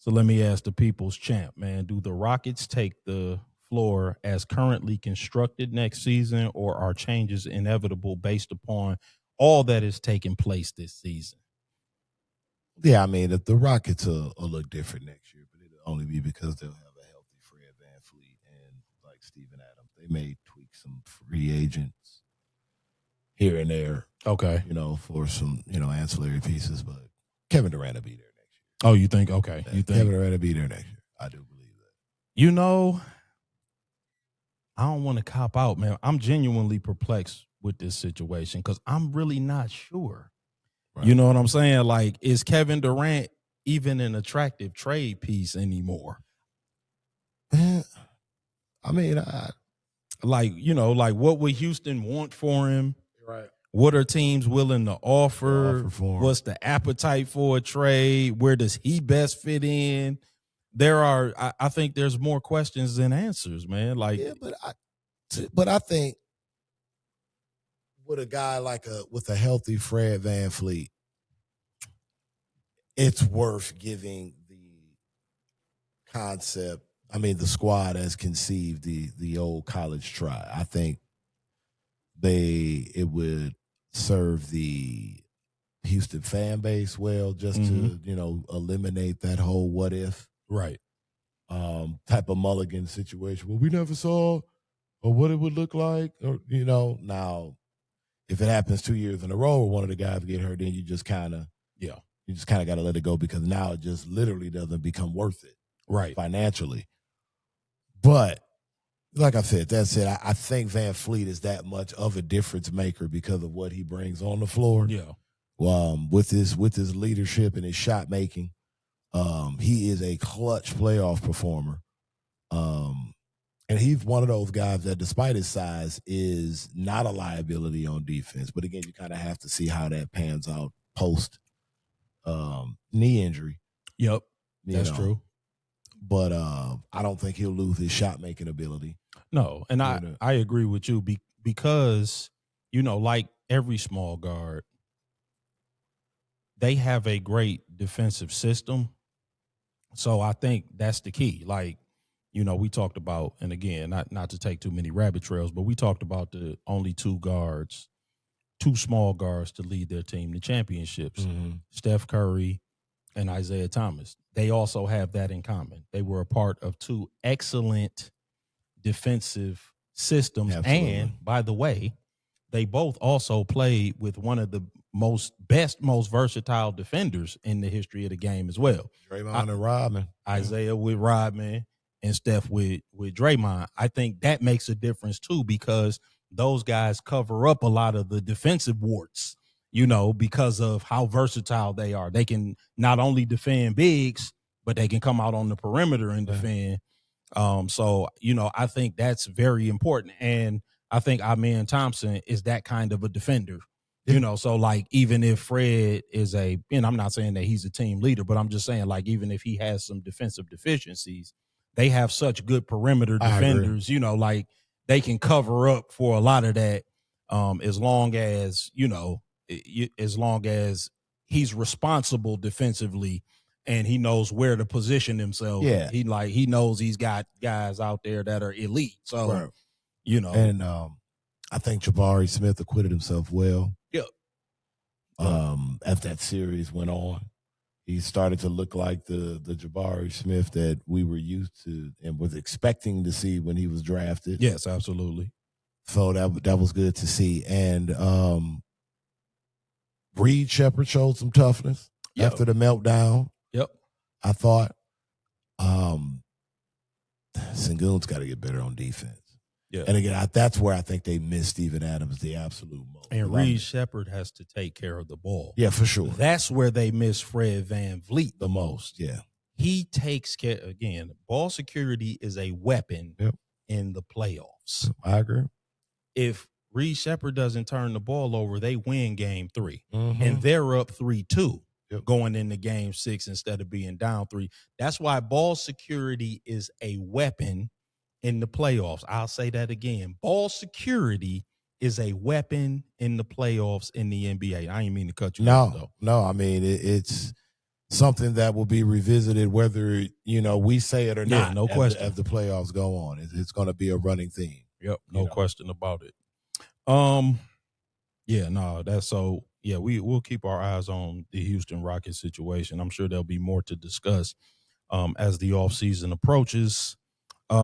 So let me ask the people's champ, man. Do the Rockets take the floor as currently constructed next season, or are changes inevitable based upon all that is taking place this season? Yeah, I mean, the Rockets will look different next year, but it'll only be because they'll have a healthy Fred VanVleet and like Steven Adams. They may tweak some free agents here and there, Okay. for some, ancillary pieces, but Kevin Durant will be there next year. Oh, you think? Okay. You think Kevin Durant will be there next year. I do believe that. You know, I don't want to cop out, man. I'm genuinely perplexed with this situation because I'm really not sure. Right. You know what I'm saying? Like, is Kevin Durant even an attractive trade piece anymore? I mean, what would Houston want for him? Right. What are teams willing to offer for him? What's the appetite for a trade? Where does he best fit in? I think there's more questions than answers, man. Like, yeah, but I think with a guy with a healthy Fred VanVleet, it's worth giving the concept. I mean, the squad as conceived the old college try. I think it would serve the Houston fan base well, just to eliminate that whole what if type of mulligan situation. Well, we never saw or what it would look like, or now if it happens 2 years in a row or one of the guys get hurt, then you just kind of got to let it go, because now it just literally doesn't become worth it financially. But like I said, that's it. I think VanVleet is that much of a difference maker because of what he brings on the floor. Yeah. With his leadership and his shot making, he is a clutch playoff performer. And he's one of those guys that, despite his size, is not a liability on defense. But again, you kind of have to see how that pans out post knee injury. Yep, that's true. But I don't think he'll lose his shot making ability. No, and I agree with you because like every small guard, they have a great defensive system. So I think that's the key. Like, we talked about, and again, not to take too many rabbit trails, but we talked about the only two small guards to lead their team to championships, Steph Curry and Isaiah Thomas. They also have that in common. They were a part of two excellent defensive systems. Absolutely. And by the way, they both also played with one of the most versatile defenders in the history of the game as well. Draymond and Rodman. Isaiah with Rodman and Steph with Draymond. I think that makes a difference too, because those guys cover up a lot of the defensive warts, because of how versatile they are. They can not only defend bigs, but they can come out on the perimeter and defend. So, I think that's very important. And I think Amen Thompson is that kind of a defender. So like, even if Fred is and I'm not saying that he's a team leader, but I'm just saying, like, even if he has some defensive deficiencies, they have such good perimeter defenders, like they can cover up for a lot of that, as long as he's responsible defensively and he knows where to position himself. Yeah. He knows he's got guys out there that are elite. So, And I think Jabari Smith acquitted himself well. Yep. As that series went on, he started to look like the Jabari Smith that we were used to and was expecting to see when he was drafted. Yes, absolutely. So that was good to see. And Reed Shepherd showed some toughness after the meltdown. Yep. I thought Sengun's got to get better on defense. Yeah. And again, that's where I think they miss Steven Adams the absolute most. And Reed Shepherd has to take care of the ball. Yeah, for sure. That's where they miss Fred VanVleet the most. Yeah. He takes care, again, ball security is a weapon in the playoffs. I agree. If Reed Shepherd doesn't turn the ball over, they win game 3. And they're up 3-2 going into game 6 instead of being down 3. That's why ball security is a weapon in the playoffs. I'll say that again. Ball security is a weapon in the playoffs in the NBA. I didn't mean to cut you off, though. No. I mean, it's something that will be revisited, whether we say it or not. No question. As the playoffs go on, it's going to be a running theme. Yep, no question about it. Yeah, no, that's so. Yeah, we'll keep our eyes on the Houston Rockets situation. I'm sure there'll be more to discuss as the offseason approaches.